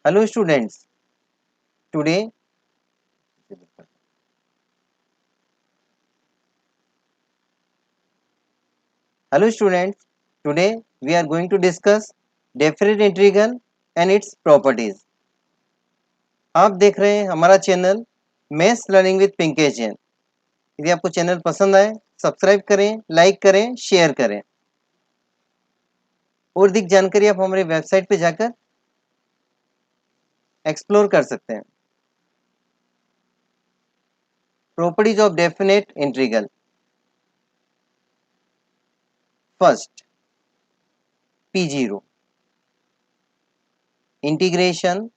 Hello students, today Hello students, today we are going to discuss definite integral and its properties. आप देख रहे हैं हमारा channel maths learning with Pinkesh Jain. यदि आपको चैनल पसंद आए सब्सक्राइब करें, लाइक करें, शेयर करें। और अधिक जानकारी आप हमारे वेबसाइट पे जाकर एक्सप्लोर कर सकते हैं। Properties of definite integral. First, P0 integration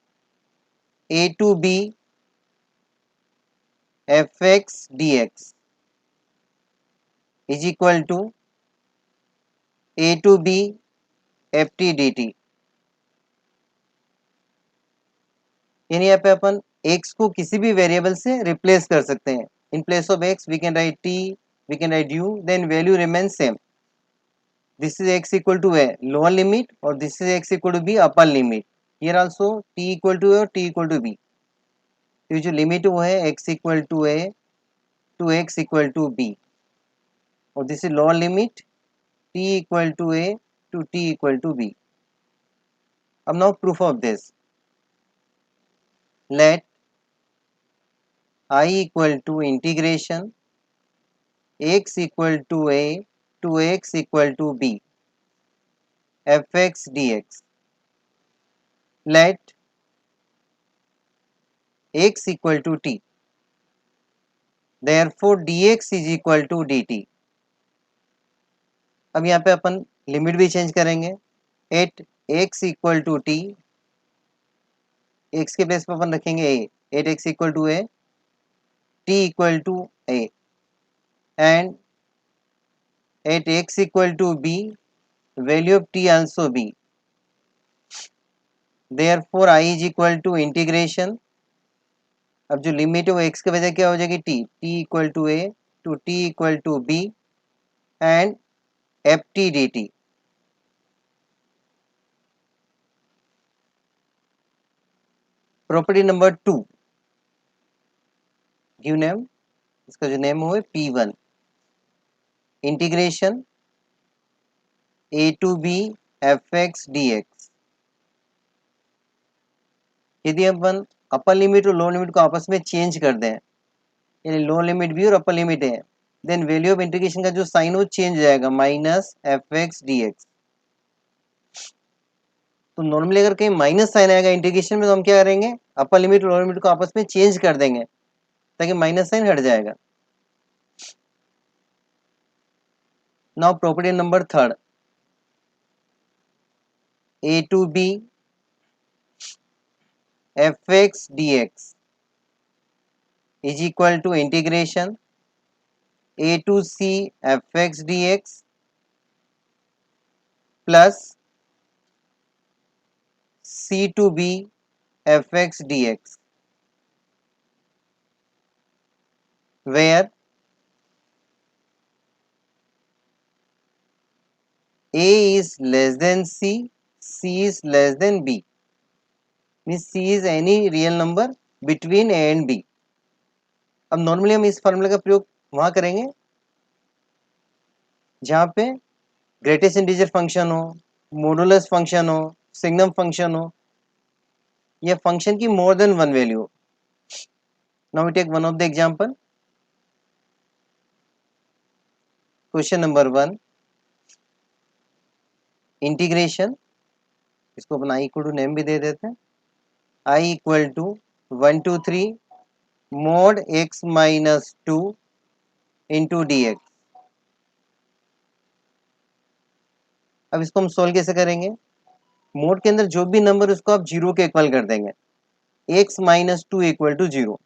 a to b fx dx is equal to a to b ft dt। यानी यहाँ पे अपन x को किसी भी वेरिएबल से रिप्लेस कर सकते हैं। In place of x we can write t, we can write u, then value remain same. This is x equal to a lower limit और this is x equal to b upper limit. Here also t equal to a और t equal to b। ये जो limit वो है x equal to a to x equal to b और this is lower limit t equal to a to t equal to b। अब now proof of this, let I equal to integration x equal to a to x equal to b fx dx। Let x equal to t, therefore dx is equal to dt। अब यहाँ पे अपन limit भी change करेंगे। At x equal to t, x के place पे अपन रखेंगे a, at x equal to a, t equal to a and at x equal to b, value of t also b। therefore I is equal to integration, अब जो limit है वो x की वजह क्या हो जाएगी t, t equal to a to t equal to b and f t d t. Property number 2, give name, इसका जो नेम हो P1 integration a to b fx dx। यदि अपन अपर लिमिट और लोअर लिमिट को आपस में change कर दें, यानी लोअर लिमिट भी और अपर लिमिट है, देन वैल्यू ऑफ इंटीग्रेशन का जो साइन वो चेंज हो जाएगा, माइनस fx dx। तो नॉर्मली अगर कहीं माइनस साइन आएगा इंटीग्रेशन में तो हम क्या करेंगे, अपर लिमिट और लोअर लिमिट को आपस में चेंज कर देंगे ताकि माइनस साइन हट जाएगा। Now property number 3, a to b fx dx is equal to integration a to c fx dx plus c to b fx dx, where a is less than c, c is less than b, means c is any real number between a and b। अब normally हम इस फॉर्मूले का प्रयोग वहां करेंगे जहां पे ग्रेटेस्ट इंटीजर फंक्शन हो, मॉडुलस फंक्शन हो, सिग्नम फंक्शन हो, या फंक्शन की मोर देन वन वैल्यू हो। Now we take one of the example. Question number 1, integration, इसको अपन आई इक्वल टू नेम भी दे देते हैं, I equal to 1 to 3 mod x minus 2 into d x. अब इसको हम सोल्व कैसे करेंगे, मोड के अंदर जो भी नंबर उसको आप जीरो के इक्वल कर देंगे, x minus 2 equal to zero,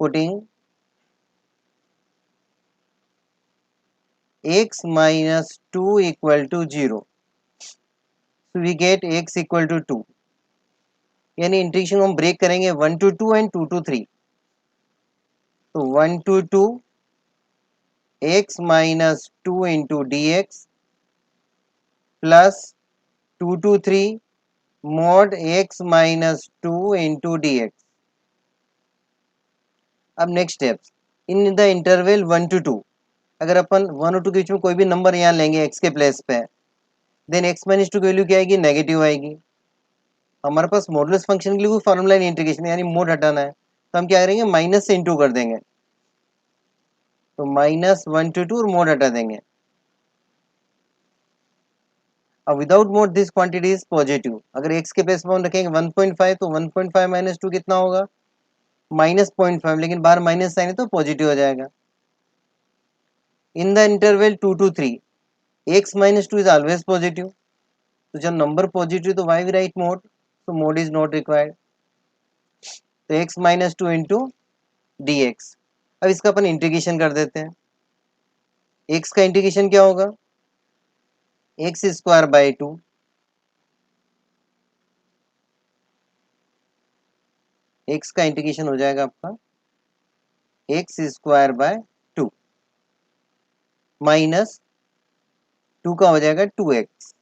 putting x minus 2 equal to 0, so we get x equal to 2। यानी इंटीग्रेशन हम ब्रेक करेंगे 1 to 2 एंड 2 to 3, तो 1 to 2 x minus 2 into dx plus 2 to 3 mod x minus 2 into d x. अब next steps, in the interval 1 to 2, अगर अपन 1 और 2 के बीच में कोई भी नंबर यहाँ लेंगे x के प्लेस पे, देन x माइनस 2 की वैल्यू क्या आएगी, नेगेटिव आएगी। हमारे पास मॉडुलस फंक्शन के लिए कोई फॉर्मूला नहीं, इंटीग्रेशन यानी मोड हटाना है, तो हम क्या करेंगे, माइनस से इंटू कर देंगे, तो माइनस 1 to 2 और मोड हटा देंगे। अब without mode this quantity is positive, अगर x के प्लेस पे हम रखेंगे 1.5 तो 1.5 माइनस 2 कितना होगा, माइनस 0.5, लेकिन बाहर माइनस साइन है तो पॉजिटिव हो जाएगा। इन the interval 2 to 3 x minus 2 is always positive, तो जब नंबर पॉजिटिव तो वाई वी राइट मोड, तो मोड इज नॉट रिक्वायर्ड, तो x minus 2 into d x. अब इसका अपन इंटीग्रेशन कर देते हैं, x का इंटीग्रेशन क्या होगा, एक्स स्क्वायर बाई 2, एक्स का इंटीग्रेशन हो जाएगा आपका एक्स स्क्वायर बाय 2 माइनस 2 का हो जाएगा 2x,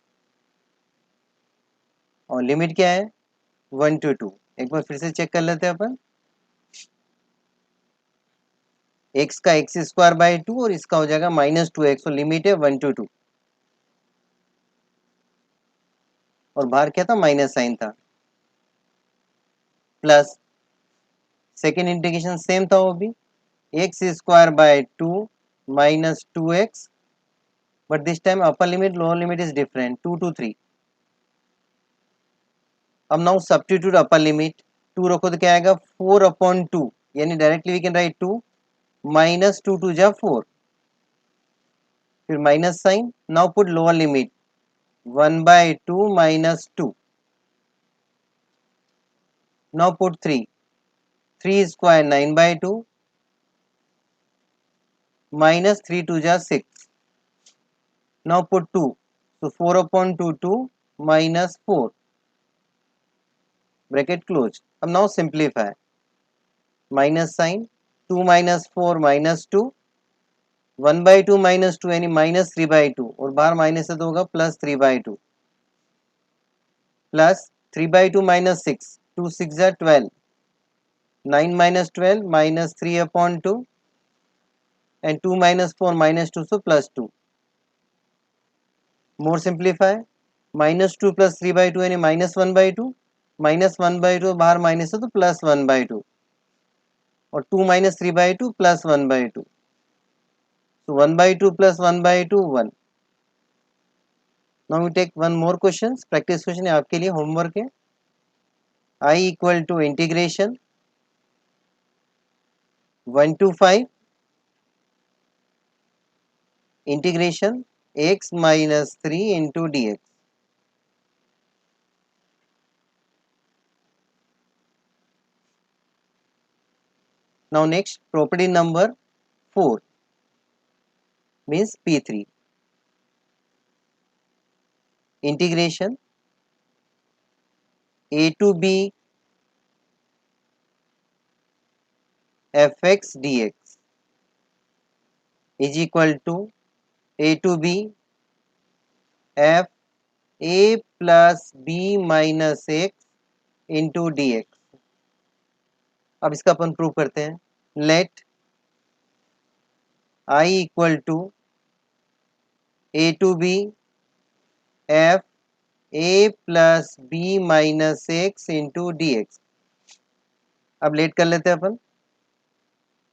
और लिमिट क्या है 1 to 2। एक बार फिर से चेक कर लेते हैं अपन, x का एक्स स्क्वायर बाय 2 और इसका हो जाएगा माइनस 2x, और लिमिट है 1 to 2, और बाहर क्या था, माइनस साइन था, प्लस सेकेंड इंटीग्रेशन सेम था वो भी, x square by 2 minus 2x, but this time upper limit lower limit is different, 2 to 3। अब नाउ सब्स्टिट्यूट अपर लिमिट, 2 रखो तो क्या आएगा 4/2, यानी directly we can write 2 minus 2 2 जा 4, फिर minus sign, now put lower limit 1/2 minus 2, now put 3, 3 square 9/2 minus 3 2 जा 6, now put 2, so 4/2 2 minus 4, bracket close. अब now simplify, minus sign, 2 minus 4 minus 2, 1/2 minus 2 यानी माइनस 3/2, और बाहर माइनस है तो होगा प्लस 3/2, प्लस 3/2 माइनस 6, 2 6 जा 12, 9 minus 12 minus 3/2, and 2 minus 4 minus 2, so plus 2, more simplify, minus 2 plus 3/2 यानी minus 1/2, minus 1/2 बाहर माइनस है तो प्लस 1/2, और 2 minus 3/2 plus 1/2, so 1/2 plus 1/2 1। Now we take one more questions, practice question है आपके लिए, homework है, I equal to integration 1 to 5 integration x minus 3 into dx। Now next property number 4 means P3, integration a to b fx dx is equal to a to b f a plus b minus x into dx। अब इसका अपन prove करते हैं, let I equal to a to b f a plus b minus x into dx। अब let कर लेते हैं अपन,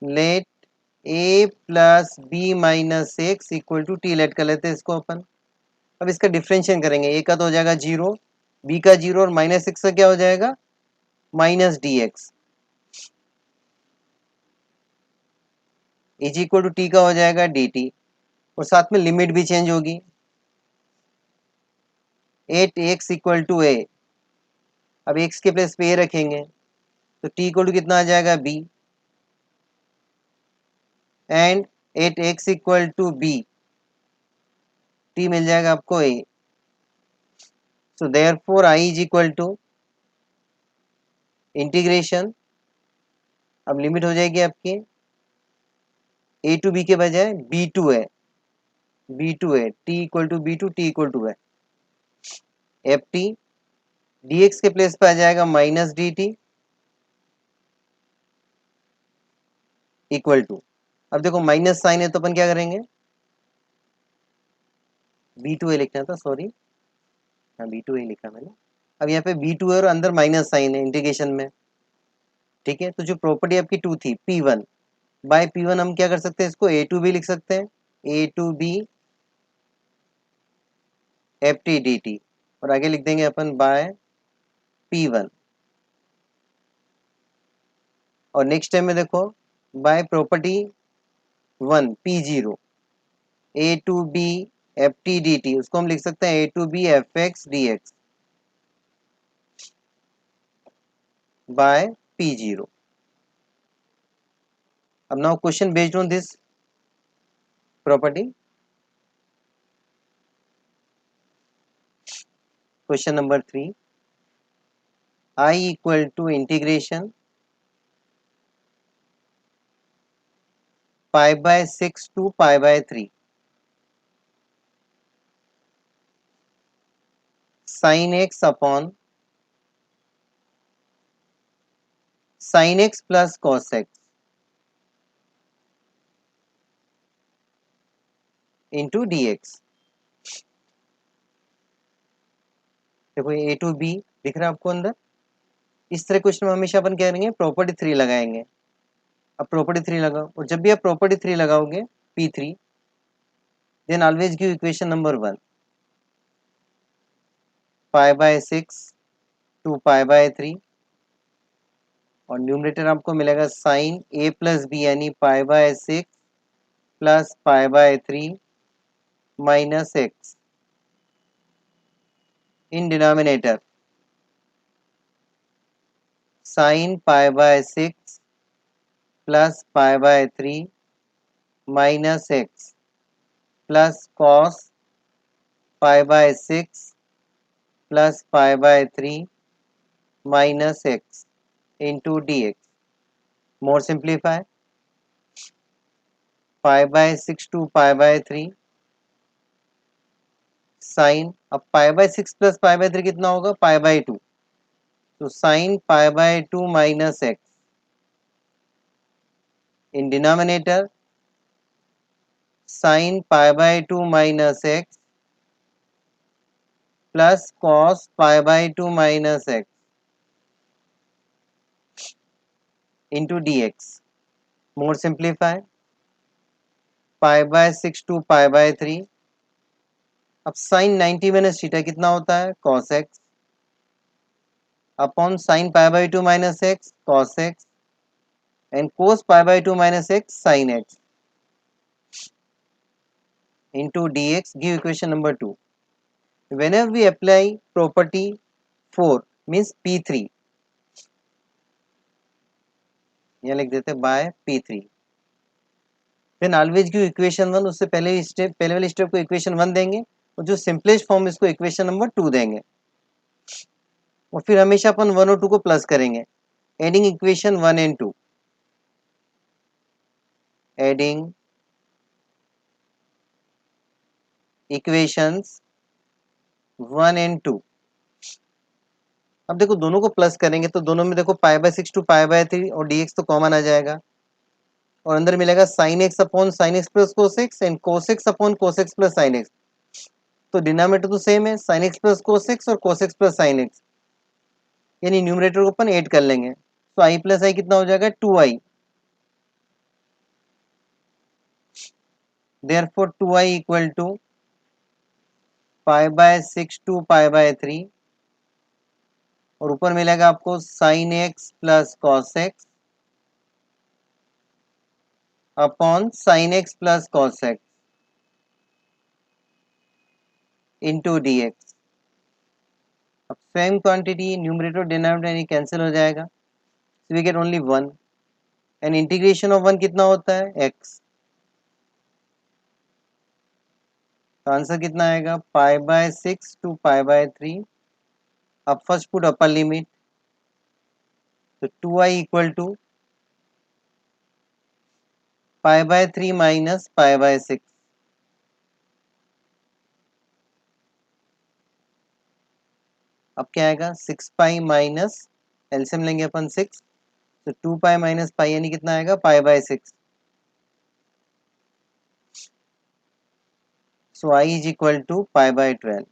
let a plus b minus x equal to t, let कर लेते हैं इसको अपन। अब इसका डिफ्रेंशिएशन करेंगे, a का तो हो जाएगा 0, b का 0, और माइनस एक्स का क्या हो जाएगा minus d x, is equal to t का हो जाएगा डी टी, और साथ में लिमिट भी चेंज होगी, 8x इक्वल टू ए, अब x के प्लेस पे a रखेंगे तो t इक्वल टू कितना आ जाएगा b, and 8x equal to b, t मिल जाएगा आपको a, so therefore I is equal to integration, अब लिमिट हो जाएगी आपकी a टू b के बजाय b टू है, b टू है, t equal to b to, t equal to है एफ टी dx के प्लेस पे आ जाएगा minus d t equal to, अब देखो माइनस साइन है तो अपन क्या करेंगे, बी टू ए लिखना था, सॉरी, हाँ बी टू ए लिखा मैंने। अब यहाँ पे बी टू है और अंदर माइनस साइन है इंटीग्रेशन में, ठीक है। तो जो प्रॉपर्टी आपकी टू थी P one by p one, हम क्या कर सकते हैं, इसको ए टू बी लिख सकते हैं, a to b f t d t, और आगे लिख देंगे अपन बाय पी वन। और नेक्स्ट टाइम में देखो by property one p zero a to b f t d t, उसको हम लिख सकते हैं a to b f x d x by p zero. अब now question based on this property, question number 3, I equal to integration pi by 6 to pi by 3 sin x upon sin x plus cos x into dx। देखो ये ए to B दिख रहा है आपको अंदर, इस तरह क्वेश्चन में हमेशा अपन क्या करेंगे, प्रॉपर्टी 3 लगाएंगे। अब प्रॉपर्टी 3 लगाओ, और जब भी आप प्रॉपर्टी 3 लगाओगे p three, then always give equation number 1 pi by 6 to pi by 3, और न्यूमरेटर आपको मिलेगा साइन ए प्लस बी यानी pi by 6 plus pi by 3 minus x in denominator sine pi by 6 plus pi by 3 minus x plus cos pi by 6 plus pi by 3 minus x into d x. More simplify, pi by 6 to pi by 3 sine, अब pi by 6 plus pi by 3 कितना होगा, pi by 2, तो sine pi by 2 minus x in denominator sine pi by 2 minus x plus cos pi by 2 minus x into d x. More simplify, pi by 6 to pi by 3, अब sine 90 minus theta कितना होता है, cos x upon sine pi by 2 minus x cos x and cos pi by 2 minus x sine x into dx। give equation number 2, whenever we apply property 4 means p3, यहाँ लिख देते हैं by p3, then always give equation 1, उससे पहले step, पहले वाले step को equation 1 देंगे, और जो सिंपलेस्ट फॉर्म इसको इक्वेशन नंबर 2 देंगे, और फिर हमेशा अपन 1 और 2 को प्लस करेंगे, adding equation 1 and 2, adding equations 1 and 2। अब देखो दोनों को प्लस करेंगे तो दोनों में देखो pi by 6 to pi by 3 और dx तो कॉमन आ जाएगा, और अंदर मिलेगा sine x upon sine x plus cos x and cos x upon cos x plus sine x, तो डिनोमिनेटर तो सेम है, sine x plus cos x और cos x plus sine x, यानी न्यूमरेटर को अपन ऐड कर लेंगे, तो आई प्लस आई कितना हो जाएगा, 2i, therefore 2i equal to pi by 6 to pi by 3, और ऊपर मिलेगा आपको sine x plus cos x upon sine x plus cos x into d x. अब सेम क्वांटिटी न्यूमरेटर डिनोमिनेटर यानी कैंसिल हो जाएगा, so we get only 1 and integration of 1 कितना होता है, x, तो आंसर कितना आएगा, pi by 6 to pi by 3, अब फर्स्ट पुट अपर लिमिट, तो 2i equal to pi by 3 minus pi by 6, अब क्या आएगा 6 पाई माइनस एलसीएम लेंगे अपन 6, तो 2 पाई माइनस पाई यानी कितना आएगा pi by 6. So I is equal to pi by 12.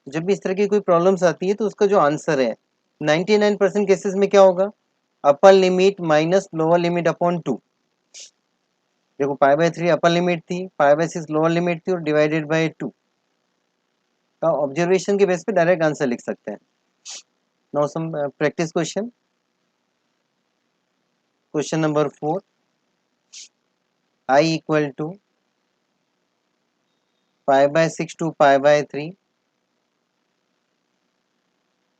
जब भी इस तरह की कोई प्रॉब्लम्स आती है तो उसका जो आंसर है 99% केसेस में क्या होगा, अपर limit minus lower limit upon 2. देखो पाई बाय 3 अपर लिमिट थी, पाई बाय 6 लोअर लिमिट थी और डिवाइडेड बाय 2 का ऑब्जर्वेशन के बेस पे डायरेक्ट आंसर लिख सकते हैं. Now some practice question. Question number 4, I equal to pi by 6 to pi by 3.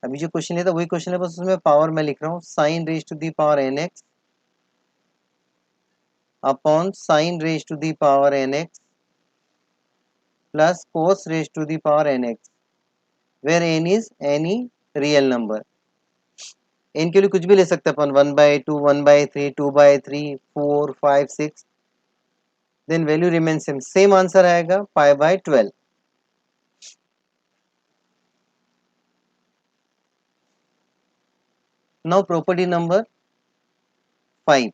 अभी जो क्वेश्चन है था वही क्वेश्चन है, बस उसमें पावर मैं लिख रहा हूँ sine raise to the power n x upon sine raise to the power n x plus cos raise to the power n x, where n is any real number. N के लिए कुछ भी ले सकते हैं अपन, 1/2, 1/3, 2/3, 4, 5, 6. Then value remain same, same answer आएगा pi by 12. Now property number 5.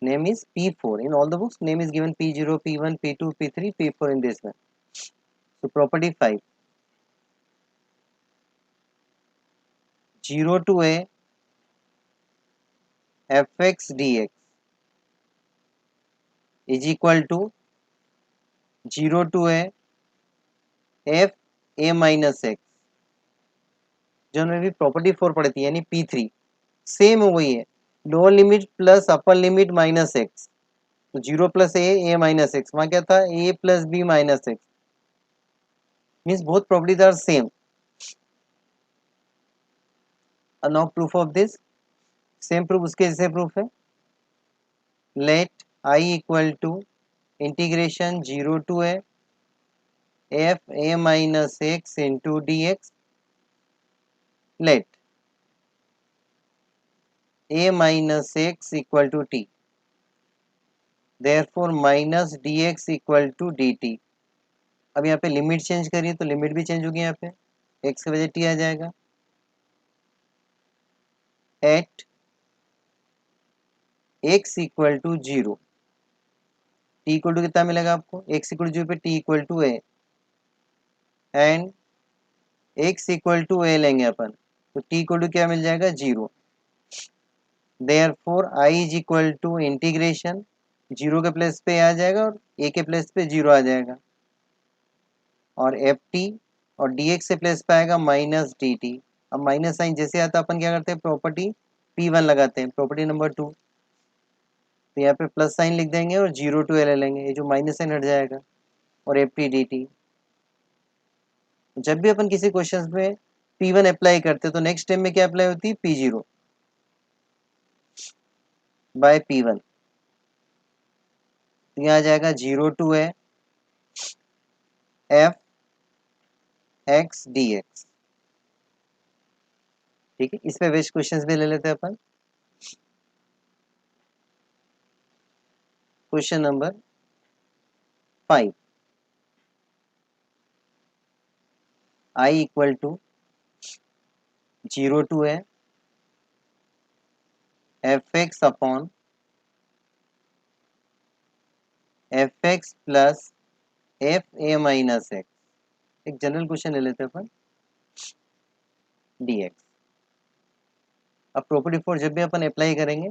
Name is P4. In all the books, name is given P0, P1, P2, P3, P4 in this one. So property 5. 0 to a fx dx is equal to 0 to a f a minus x. जो हमने भी property 4 पढ़ी थी यानी P3 same हो गई है, lower limit plus upper limit minus x. तो 0 प्लस ए माइनस एक्स, वहाँ क्या था a plus b minus x, means both properties are same. Now proof of this, same proof उसके जैसे प्रूफ है. Let I equal to integration 0 to a f a minus x into dx. Let a minus x equal to t. Therefore minus dx equal to dt. अब यहाँ पे limit change करिए तो limit भी change होगी, यहाँ पे x की वजह t आ जाएगा. At x equal to 0, t equal to कितना मिलेगा आपको, x इक्वल टू 0 पे t equal to a and x equal to a लेंगे अपन, तो t इक्वल टू क्या मिल जाएगा 0. Therefore I is equal to integration 0 के प्लेस पे आ जाएगा और a के प्लेस पे 0 आ जाएगा, और एफ टी और डी एक्स से प्लेस पे आएगा माइनस डी टी. अब माइनस साइन जैसे आता है अपन क्या करते हैं, प्रॉपर्टी P1 लगाते हैं, प्रॉपर्टी नंबर 2. तो यहाँ पे प्लस साइन लिख देंगे और 0 to a ले लेंगे, ये जो माइनस साइन हट जाएगा, और एफ टी डी टी. जब भी अपन किसी क्वेश्चन में P1 अप्लाई करते हैं तो नेक्स्ट टाइम में क्या अप्लाई होती है P0 बाय P1. तो यहाँ आ जाएगा 0 to a f x d x. ठीक है, इस पे बेस्ट क्वेश्चंस भी ले लेते हैं अपन. Question number 5. I equal to 0 to a f x upon f x plus f a minus x. एक जनरल क्वेश्चन ले लेते हैं अपन डी एक्स. अब प्रॉपर्टी 4 जब भी अपन अप्लाई करेंगे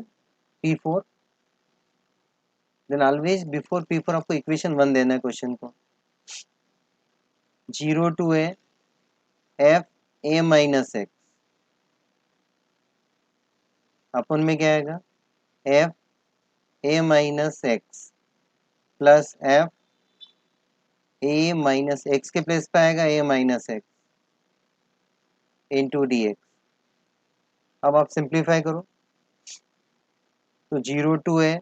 P4, then always before P4 आपको इक्वेशन 1 देना है क्वेश्चन को. 0 to a f a minus x अपन में क्या आएगा f a minus x plus f a minus x के प्लेस पे आएगा a minus x into d x. अब आप सिंप्लीफाई करो तो 0 to a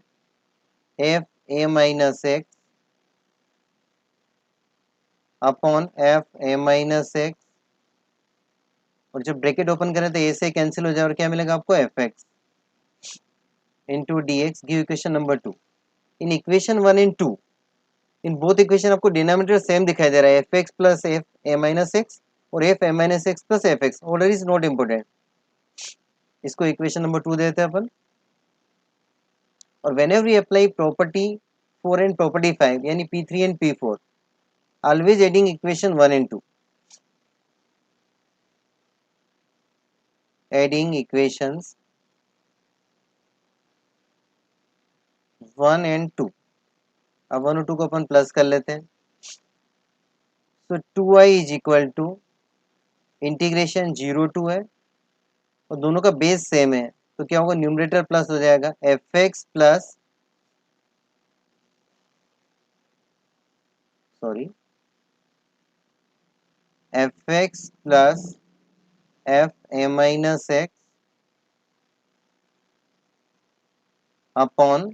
f a minus x upon f a minus x, और जब ब्रैकेट ओपन करें तो ए से कैंसिल हो जाए और क्या मिलेगा आपको f x into d x. Give equation number 2. In equation 1 and 2 in both equation आपको डिनोमिनेटर सेम दिखाई दे रहा है, f x plus f a minus x और f a minus x plus f x, order is not important. इसको equation number 2 देते हैं अपन। और whenever we apply property 4 and property 5 यानी P3 and P4, always adding equation 1 and 2, adding equations 1 and 2। अब 1 और 2 को अपन प्लस कर लेते हैं। तो 2i is equal to integration 0 to है और दोनों का बेस सेम है, तो क्या होगा, न्यूमरेटर प्लस हो जाएगा F x plus, sorry, f x plus f a minus x upon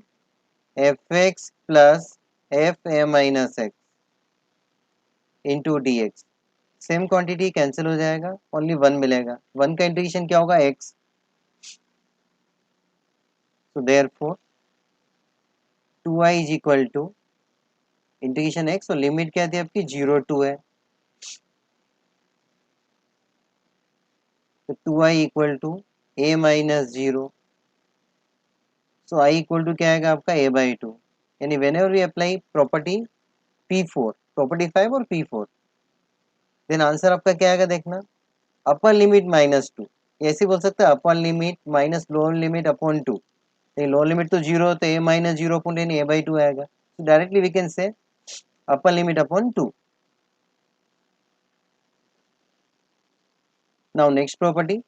f x plus f a minus x into d x. Same quantity cancel हो जाएगा, ओनली 1 मिलेगा। 1 का इंटीग्रेशन क्या होगा, x। So therefore 2i is equal to integration x और लिमिट क्या थी आपकी, 0 टू है, तो 2i equal to a minus 0। So i equal to क्या आएगा आपका a बाई 2। यानी whenever we apply property P4, property 5 और P4, देन आंसर आपका क्या आएगा देखना, अपर लिमिट -2, ऐसे बोल सकते हैं upper limit minus lower limit upon 2। Lower limit तो 0 तो a minus 0 upon a by 2 आएगा। तो directly we can say upper limit upon 2। Now next property,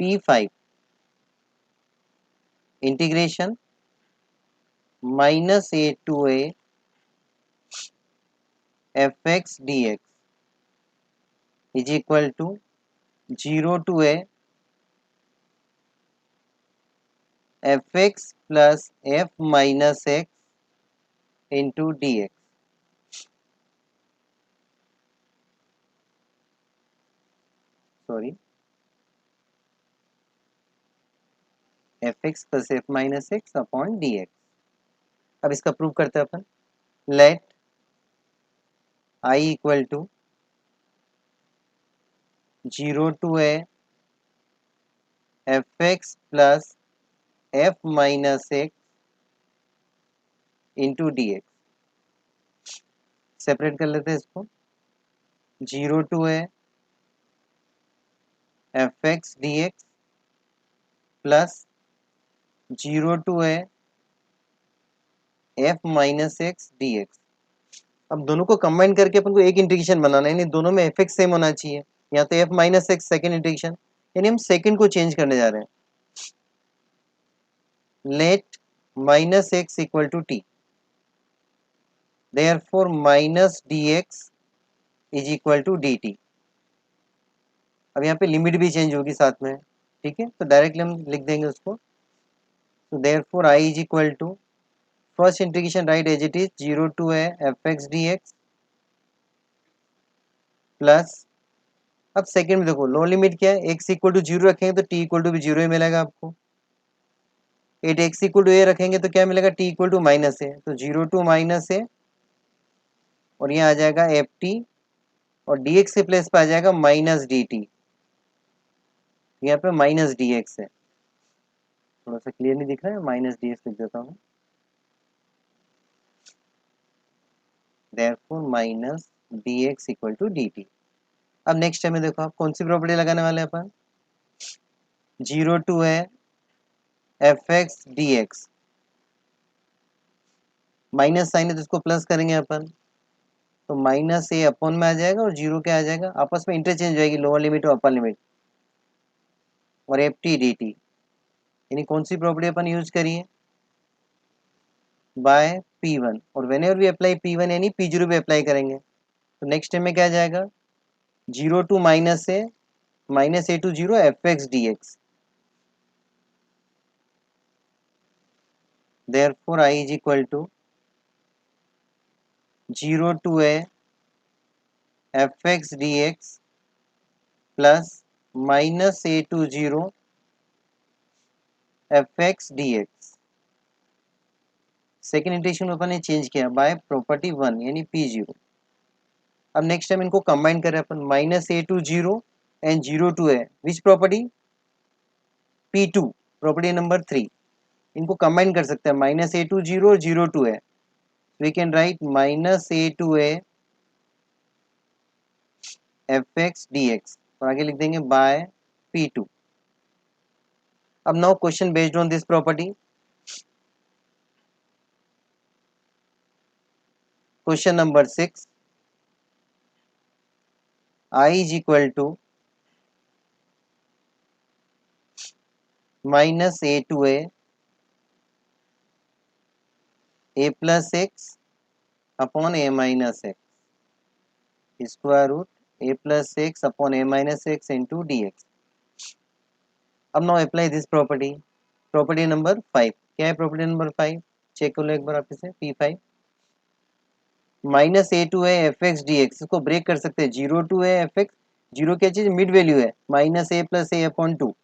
P5 integration -a to a f x d x is equal to 0 to a f x plus f minus x into d x, sorry, f x plus f minus x upon d x. अब इसका prove करते हैं अपन। Let I equal to 0 to a f x plus f minus x into d x. Separate कर लेते हैं इसको। 0 to a f x d x plus 0 to a f minus x d x. अब दोनों को कंबाइन करके अपन को एक इंटीग्रेशन बनाना है, यानी दोनों में एफ एक्स सेम होना चाहिए। यहाँ तो f minus x second integration, यानी हम सेकेंड को चेंज करने जा रहे हैं। Let minus x equal to t, therefore minus d x is equal to d t. अब यहाँ पे लिमिट भी चेंज होगी साथ में, ठीक है, तो डायरेक्टली हम लिख देंगे उसको। तो therefore I is equal to, first integration write as it is, 0 to a f x d x plus, अब सेकंड में देखो लो लिमिट क्या है, x इक्वल टू 0 रखेंगे तो t इक्वल टू भी 0 ही मिलेगा आपको। 8x इक्वल टू a रखेंगे तो क्या मिलेगा, t इक्वल टू माइनस ए, तो 0 टू माइनस ए और यहाँ आ जाएगा एफ टी और dx के प्लेस पे आ जाएगा माइनस डी टी। यहाँ पे माइनस डी एक्स है, थोड़ा सा क्लियर नहीं दिख रहा है, माइनस डी एक्स लिख देता हूँ। Therefore minus d x equal to d t. अब नेक्स्ट टाइम में देखो आप कौन सी प्रॉपर्टी लगाने वाले हैं अपन, 0 टू है f x d x, minus sign है तो इसको प्लस करेंगे अपन, तो माइनस ए अपॉन में आ जाएगा और 0 क्या आ जाएगा, आपस में इंटरचेंज हो जाएगी लोअर लिमिट और अपर लिमिट, और एफ टी डी टी। यानी कौन सी प्रॉपर्टी अपन यूज करिए, बाय P1, और whenever we apply P1 यानी P0 पे अप्लाई करेंगे। तो नेक्स्ट टाइम में क्या आ जाएगा, 0 to minus a to 0 f x d x, therefore I is equal to 0 to a f x d x plus minus a to zero f x d x. Second iteration में अपन ने change किया by property one यानी p zero. अब next time इनको combine करें अपन, minus a to zero and zero to है which property, p two, property number three. इनको कंबाइन कर सकते हैं, माइनस ए टू जीरो और जीरो टू है, we can write minus a to a f x d x और आगे लिख देंगे बाय पी टू। अब now question based on this property, question number 6, I is equal to minus a to a plus x upon a minus x square root a plus x upon a minus x into dx. अब now apply this property, property number 5। क्या है property number 5, check कर लो एक बार आप इसे, P5 minus a to है f x d x, इसको break कर सकते हैं, जीरो टू है एफ एक्स, जीरो क्या चीज मिड वैल्यू है, minus a plus a upon two,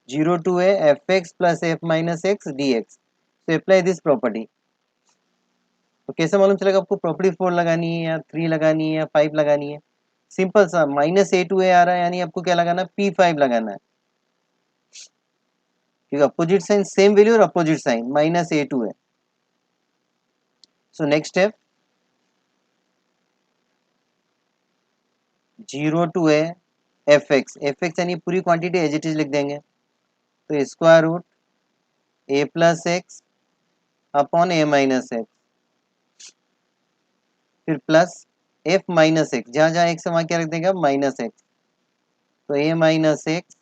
zero to है f x plus f minus x d x. तो अप्लाई दिस प्रॉपर्टी। तो कैसे मालूम चलेगा आपको, प्रॉपर्टी 4 लगानी है या 3 लगानी है या 5 लगानी है, सिंपल सा, माइनस ए टू ए आ रहा है यानी आपको क्या लगाना है, P5 लगाना है, क्योंकि अपोजिट साइन सेम वैल्यू और opposite sign minus a to है। So next step, zero to है एफ एक्स यानी पूरी क्वांटिटी एज इट इज लिख देंगे, तो square root a plus x upon a minus x, फिर प्लस एफ माइनस एक्स, जहाँ जहाँ एक्स है वहाँ क्या रख देंगे माइनस एक्स, तो a minus x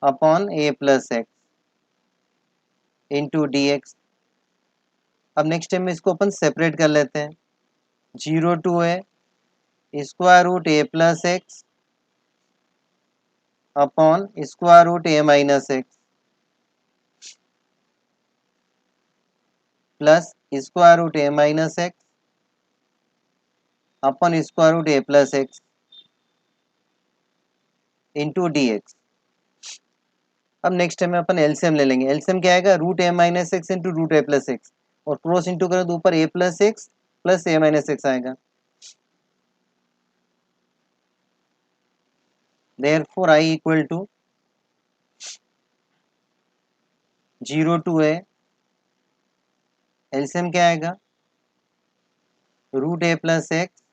upon a plus x into d x. अब नेक्स्ट टाइम में इसको अपन सेपरेट कर लेते हैं, जीरो टू है square root a plus x upon square root a minus x plus square root a minus x upon square root a plus x into d x. अब next time में अपन LCM ले लेंगे, LCM क्या आएगा, root a minus x into root a plus x, और cross into करें तो ऊपर a plus a minus x आएगा। Therefore I equal to zero to है, एलसीएम क्या आएगा, root a plus x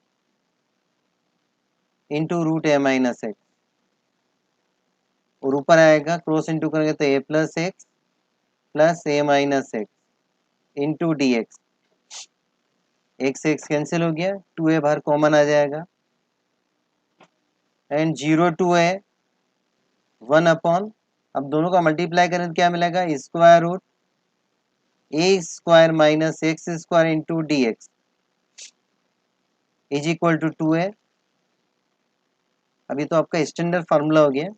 into root a minus x, और ऊपर आएगा क्रॉस इंटू करेंगे तो a plus a minus x into d x. X x cancel हो गया, टू ए बाहर कॉमन आ जाएगा, एंड जीरो टू है वन अपॉन, अब दोनों का मल्टीप्लाई करें तो क्या मिलेगा, square root a square minus x square into d x is equal to to है। अभी तो आपका स्टैंडर्ड फार्मूला हो गया,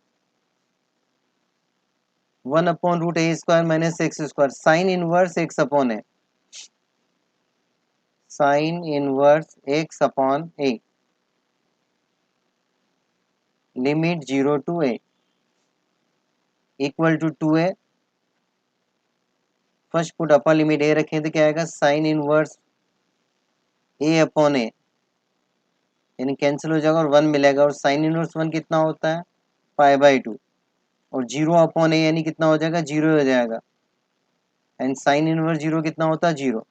one upon root a square minus x square, sine inverse x upon है, sine inverse x upon a, limit zero to a equal to to है। First put upper limit a रखें तो क्या आएगा, sine inverse a upon a, यानी cancel हो जाएगा और वन मिलेगा, और साइन इनवर्स वन कितना होता है, पाई बाई टू, और जीरो अपॉन ए यानी कितना हो जाएगा, जीरो हो जाएगा, एंड साइन इनवर्स जीरो कितना होता है, zero,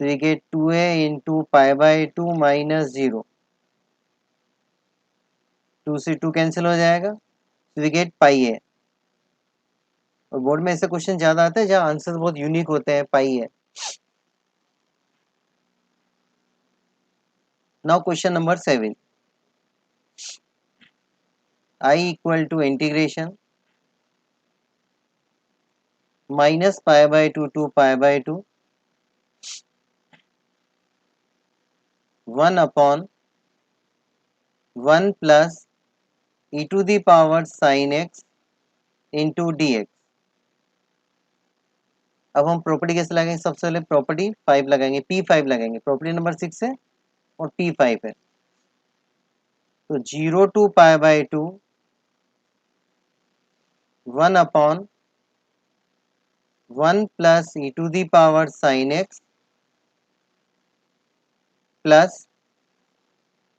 so we get 2a into pi by 2 minus 0, 2 से 2 कैंसिल हो जाएगा, so we get pi a। और बोर्ड में ऐसे क्वेश्चन ज्यादा आते हैं जहाँ आंसर बहुत यूनिक होते हैं, पाई है। Now question number 7, I equal to integration minus pi by two pi by two one upon one plus e to the power sine x into d x. अब हम प्रॉपर्टी कैसे लगाएंगे, सबसे पहले प्रॉपर्टी 5 लगाएंगे, P5 लगाएंगे, property number 6 है और P5 है, तो zero to pi by two 1 upon 1 plus e to the power sine x plus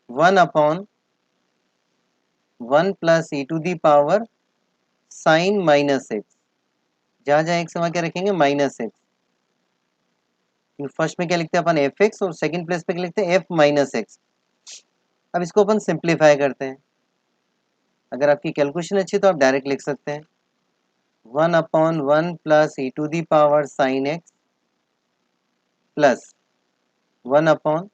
1 upon 1 plus e to the power sine minus x. जहाँ जहाँ एक्स वहाँ क्या रखेंगे माइनस एक्स। फर्स्ट में क्या लिखते हैं अपन एफ एक्स और सेकंड प्लेस पे क्या लिखते हैं एफ माइनस एक्स। अब इसको अपन सिंप्लीफाई करते हैं। अगर आपकी कैलकुलेशन अच्छी है तो आप डायरेक्ट लिख सकते हैं 1 upon 1 plus e to the power sine x plus 1 upon,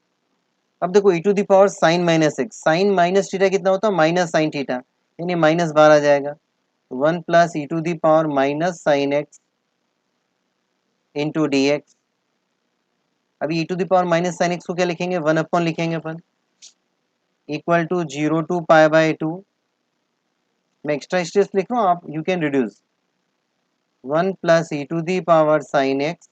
अब देखो e to the power sine minus x, sine minus theta कितना होता है माइनस साइन थीटा, यानी माइनस बार आ जाएगा। 1 plus e to the power minus sine x into d x. अभी e to the power minus sine x को क्या लिखेंगे 1 अपॉन लिखेंगे अपन, equal to 0 to pi by 2। मैं एक्स्ट्रा स्टेप्स लिख रहा हूँ, आप you can reduce 1 plus e to the power sine x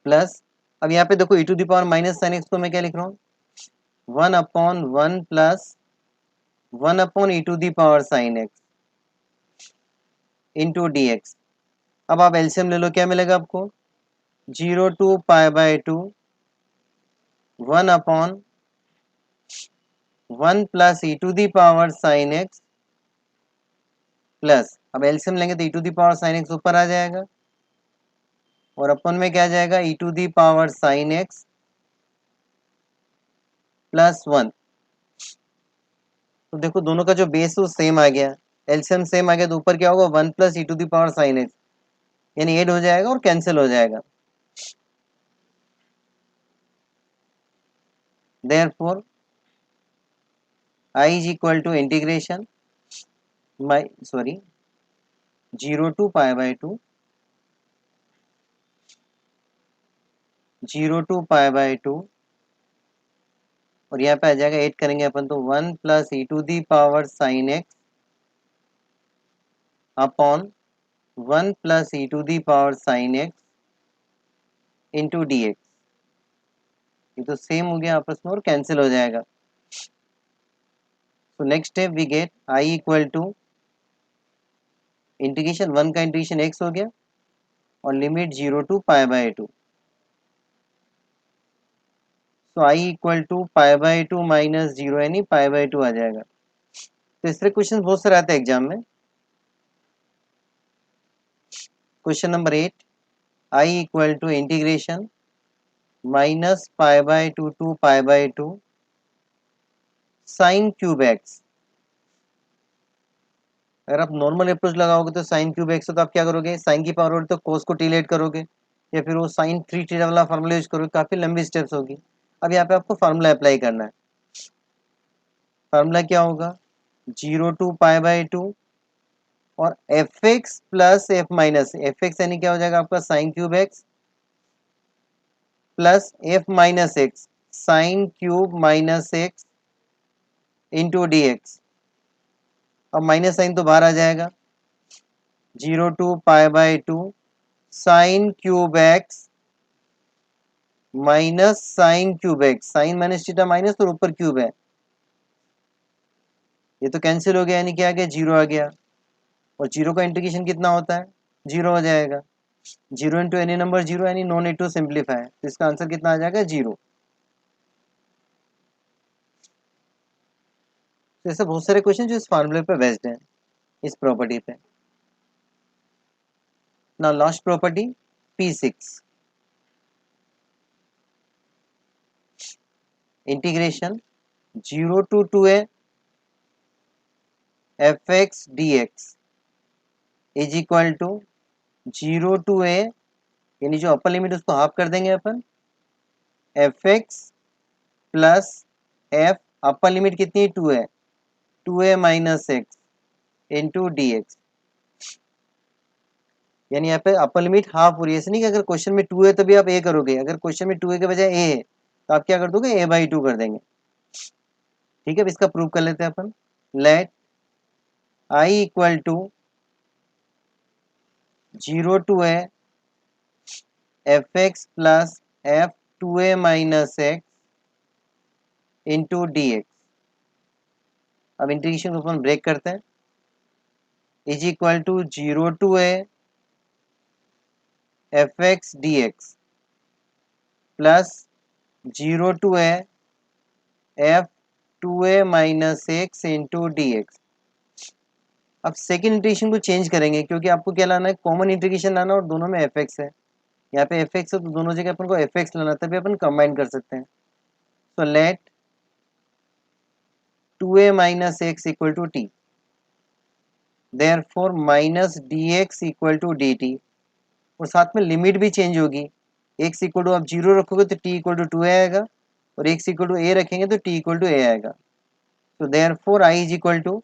plus, अब यहाँ पे देखो e to the power minus sine x को मैं क्या लिख रहा हूँ 1 upon 1 plus 1 upon e to the power sine x into d x. अब आप एलसीएम ले लो, क्या मिलेगा आपको 0 to pi by 2 1 upon 1 plus e to the power sine x plus, अब एलसीएम लेंगे तो e to the power sine x ऊपर आ जाएगा और अपन में क्या आ जाएगा e to the power sine x plus 1। तो देखो दोनों का जो बेस है वो सेम आ गया, एलसीएम सेम आ गया, तो ऊपर क्या होगा 1 plus e to the power sine x, यानी ऐड हो जाएगा और कैंसिल हो जाएगा। Therefore I is equal to integration my 0 to pi by 2 0 to pi by 2 और यहाँ पे आ जाएगा ऐड करेंगे अपन तो 1 plus e to the power sine x upon 1 plus e to the power sine x into d x. ये तो सेम हो गया आपस में और कैंसिल हो जाएगा। So next step we get I equal to integration 1 का इंटीग्रेशन एक्स हो गया और limit 0 to pi by 2। So I equal to pi by 2 minus 0 यानी पाई बाय 2 आ जाएगा। तो इस तरह क्वेश्चन बहुत सारे आते हैं एग्जाम में। Question number 8, I equal to integration minus pi by 2 to pi by 2 sine cube x. अगर आप नॉर्मल अप्रोच लगाओगे तो साइन क्यूब एक्स, तो आप क्या करोगे साइन की पावर हो तो कोस को टीलेट करोगे या फिर वो साइन 3 थीटा वाला फार्मूला यूज करोगे, काफी लंबी स्टेप्स होगी। अब यहाँ पे आपको फार्मूला अप्लाई करना है। फार्मूला क्या होगा 0 टू पाई बाय 2 और f x plus f minus, f x यानी क्या हो जाएगा आपका sine cube x plus f minus x sine cube minus x into d x. अब माइनस साइन तो बाहर आ जाएगा 0 to pi by 2 sine cube x minus sine cube x, sine minus theta minus और ऊपर क्यूब है, ये तो कैंसिल हो गया यानी क्या आ गया जीरो आ गया। और जीरो का इंटीग्रेशन कितना होता है जीरो हो जाएगा। Zero into any number zero यानी नो नीड टू सिंप्लीफाई, तो इसका आंसर कितना आ जाएगा जीरो। तो ऐसे बहुत सारे क्वेश्चन जो इस फार्मूले पे बेस्ड हैं, इस प्रॉपर्टी पे। Now last property P6 integration 0 to 2a f x d x is equal to 0 to a, यानी जो अपर लिमिट उसको हाफ कर देंगे अपन, f x plus f, upper limit कितनी है 2 है, 2a minus x into d x. यानी यहाँ पे अपर लिमिट हाफ हो रही है, ऐसे नहीं कि अगर क्वेश्चन में 2 है तभी आप a करोगे, अगर क्वेश्चन में 2a के बजाय a है तो आप क्या कर दोगे a बाई 2 कर देंगे। ठीक है, अब इसका प्रूव कर लेते हैं अपन। Let I equal to 0 to a f x plus f 2a minus x into d x. अब इंटीग्रेशन को अपन ब्रेक करते हैं। Is equal to 0 to a f x d x plus 0 to a f two a minus x into d x. अब second integration को change करेंगे क्योंकि आपको क्या लाना है, कॉमन इंटीग्रेशन लाना, और दोनों में एफ एक्स है। यहाँ पे एफ एक्स है तो दोनों जगह अपन को एफ एक्स लाना, तभी अपन कंबाइन कर सकते हैं। So let two a minus x equal to t, therefore minus d x equal to d t, और साथ में लिमिट भी चेंज होगी। एक्स इक्वल टू आप जीरो रखोगे तो टी इक्वल टू टू आएगा, और एक्स इक्वल टू ए रखेंगे तो टी इक्वल टू ए आएगा। तो therefore I is equal to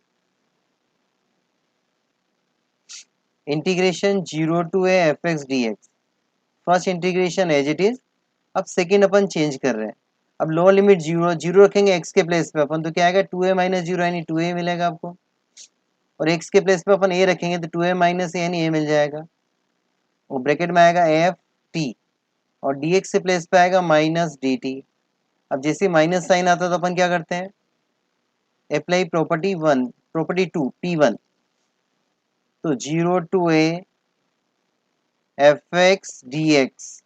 integration 0 to a f x d x. First integration as it is. अब सेकेंड अपन चेंज कर रहे हैं। अब लोअर लिमिट जीरो जीरो रखेंगे एक्स के प्लेस पे अपन, तो क्या आएगा, टू ए माइनस जीरो यानी टू ए मिलेगा आपको, और एक्स के प्लेस पे अपन ए रखेंगे तो टू ए माइनस ए यानी ए मिल जाएगा, वो ब्रैकेट में आएगा एफ टी, और डी एक्स के प्लेस पे आएगा माइनस डी टी। अब जैसे माइनस साइन आता है तो अपन क्या करते हैं, apply property one, property two, p one. तो 0 to a f x d x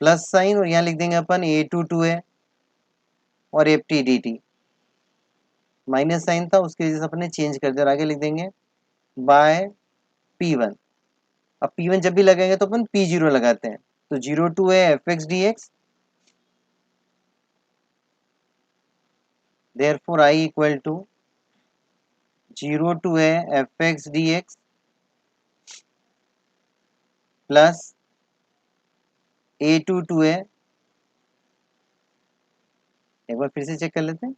plus sign, और यहाँ लिख देंगे अपन ए टू ए और f t d t. Minus sign था उसकी वजह से अपने चेंज कर दिया, और आगे लिख देंगे बाय पी वन। अब पी वन जब भी लगाएंगे तो अपन पी जीरो लगाते हैं। तो 0 to a f x d x, therefore I equal to 0 to a f x d x plus a to a, एक बार फिर से चेक कर लेते हैं,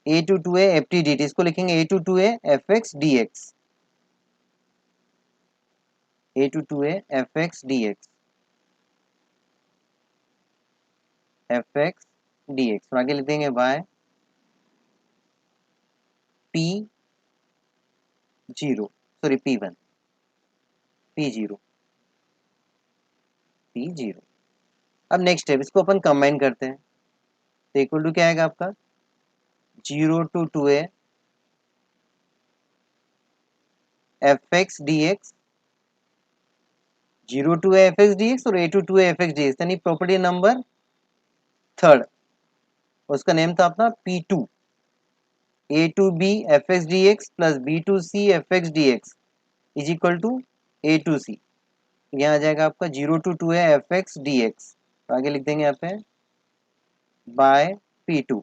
a to a f t d t, इसको लिखेंगे a to a f x d x, a to a f x d x, f x d x, और आगे लिख देंगे by p zero, sorry p one, p zero, P zero. अब next step, इसको अपन combine करते हैं, तो equal to क्या आएगा आपका, 0 to a f x d x, 0 to a f x d x और a to a f x d x, यानी प्रॉपर्टी नंबर थर्ड, उसका नेम था अपना p two, a to b f x d x plus b to c f x d x is equal to a to c. यहाँ आ जाएगा आपका 0 to a f x d x, तो आगे लिख देंगे यहाँ पे बाय पी टू।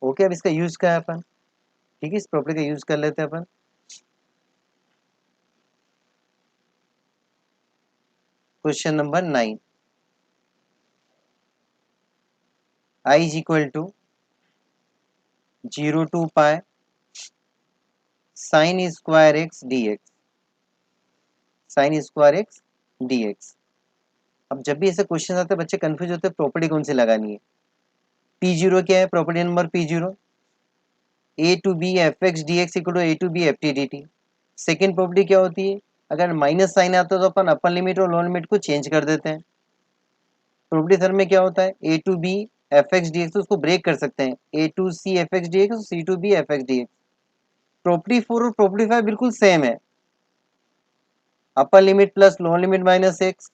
ओके, अब इसका यूज क्या है अपन, ठीक है, इस प्रॉपर्टी का यूज कर लेते हैं अपन। Question number 9, I is equal to 0 to pi sine square x d x, sine square x d x. अब जब भी ऐसे क्वेश्चन आते हैं बच्चे कंफ्यूज होते हैं प्रॉपर्टी कौन सी लगानी है। पी जीरो क्या है, property number p zero, a to b f x d x equal to a to b f t d t. Second property क्या होती है, अगर माइनस साइन आता है तो अपन अपर लिमिट और लोअर लिमिट को चेंज कर देते हैं। प्रॉपर्टी थर्ड में क्या होता है, a to b f x d x, उसको ब्रेक कर सकते हैं, a to c f x d x, c to b f x d x. Property four और प्रॉपर्टी फाइव बिल्कुल सेम है, upper limit plus lower limit minus x,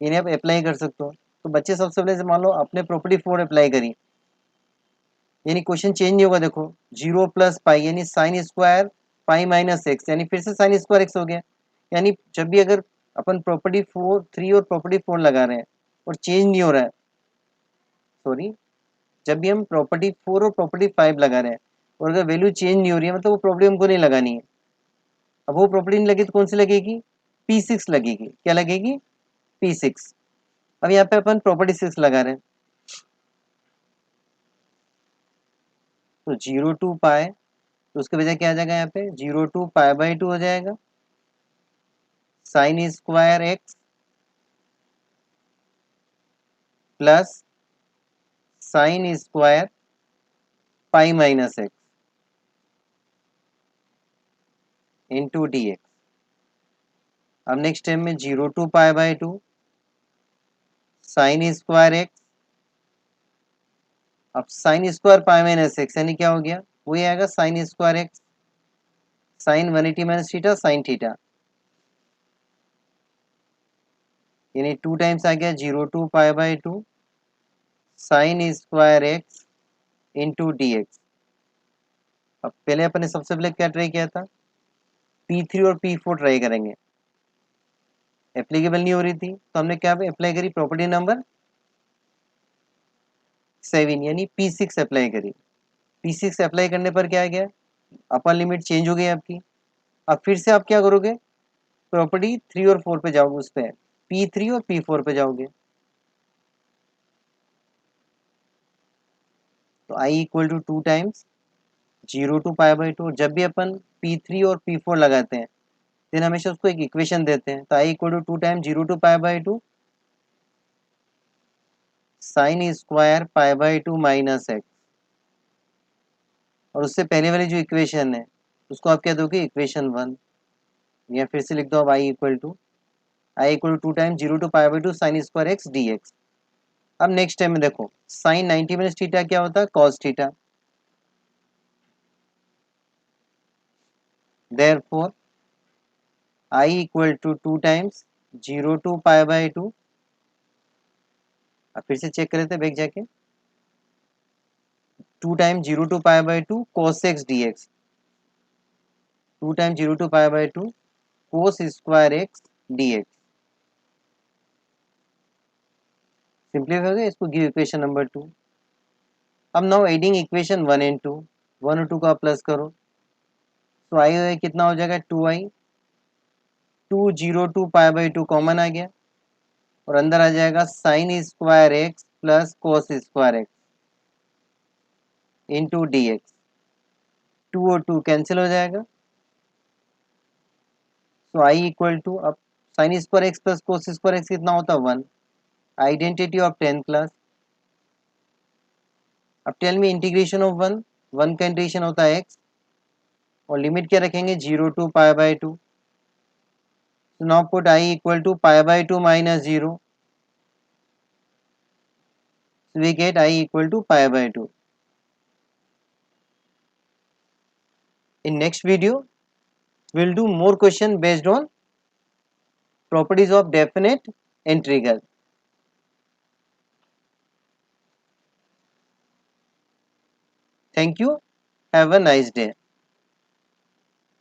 इन्हें आप apply कर सकते हो। तो बच्चे सबसे पहले से मान लो अपने प्रॉपर्टी फोर अप्लाई करी, यानी क्वेश्चन चेंज नहीं होगा, देखो 0 प्लस पाई यानी sign square pi minus x, यानी फिर से साइन स्क्वायर एक्स हो गया। यानी जब भी अगर अपन प्रॉपर्टी फोर थ्री और प्रॉपर्टी फोर लगा रहे हैं और चेंज नहीं हो रहा है, सॉरी, जब भी हम प्रॉपर्टी फोर और प्रॉपर्टी फाइव लगा रहे हैं और अगर वैल्यू चेंज नहीं हो रही है, मतलब वो प्रॉपर्टी हमको नहीं लगानी है। अब वो प्रॉपर्टी नहीं लगी तो कौन सी लगेगी, पी सिक्स लगेगी। क्या लगेगी, पी सिक्स। अब यहाँ पे अपन प्रॉपर्टी सिक्स लगा रहे हैं, तो 0 टू पाए, तो उसके बजाय क्या आ जाएगा यहाँ पे, 0 टू पाई बाई टू हो जाएगा, sine square x plus sine square pi minus x into d x. अब नेक्स्ट टाइम में 0 to pi by two sine square x अब sine square pi minus x यानी क्या हो गया, वही आएगा sine square x sine 180 minus theta sine theta, यानी 2 टाइम्स आ गया 0 to π/2 sine square x into d x. अब पहले अपन ने सबसे पहले क्या ट्राई किया था, P3 और P4 ट्राई करेंगे, एप्लीकेबल नहीं हो रही थी तो हमने क्या अप्लाई करी, प्रॉपर्टी नंबर 7 यानी P6 अप्लाई करी। P6 अप्लाई करने पर क्या आ गया, अपर लिमिट चेंज हो गई आपकी। अब फिर से आप क्या करोगे, प्रॉपर्टी 3 और 4 पे जाओगे, उस पर P3 और P4 पे जाओगे, तो I equal to 2 times 0 to π/2। जब भी अपन P3 और P4 लगाते हैं देन हमेशा उसको एक इक्वेशन देते हैं, तो I equal to 2 times 0 to π/2 sine square π/2 minus x, और उससे पहले वाली जो इक्वेशन है उसको आप क्या दोगे, इक्वेशन 1, या फिर से लिख दो अब I equal to 2 times 0 to π/2 sine square x d x. अब नेक्स्ट टाइम में देखो साइन 90 माइनस थीटा क्या होता है, cos theta, therefore I equal to 2 times 0 to π/2, अब फिर से चेक कर लेते हैं बैक जाके, 2 times 0 to π/2 cos x dx, 2 times 0 to π/2 cos square x dx। Simplify हो गया, इसको गिव इक्वेशन नंबर 2। अब नाउ एडिंग इक्वेशन 1 एंड 2, 1 और 2 का प्लस करो, तो आई कितना हो जाएगा 2i, 2 0 to π/2 कॉमन आ गया और अंदर आ जाएगा sine square x plus cos square x into d x. 2 और 2 कैंसिल हो जाएगा, तो आई इक्वल टू, अब sine square x plus cos square x कितना होता है 1, आइडेंटिटी ऑफ 10 प्लस। अब टेल मी इंटीग्रेशन ऑफ 1, 1 का इंटीग्रेशन होता है x, और लिमिट क्या रखेंगे 0 to π/2, so now put I equal to π/2 minus 0, so we get I equal to π/2। In next video we'll do more question based on properties of definite integral। Thank you, have a nice day।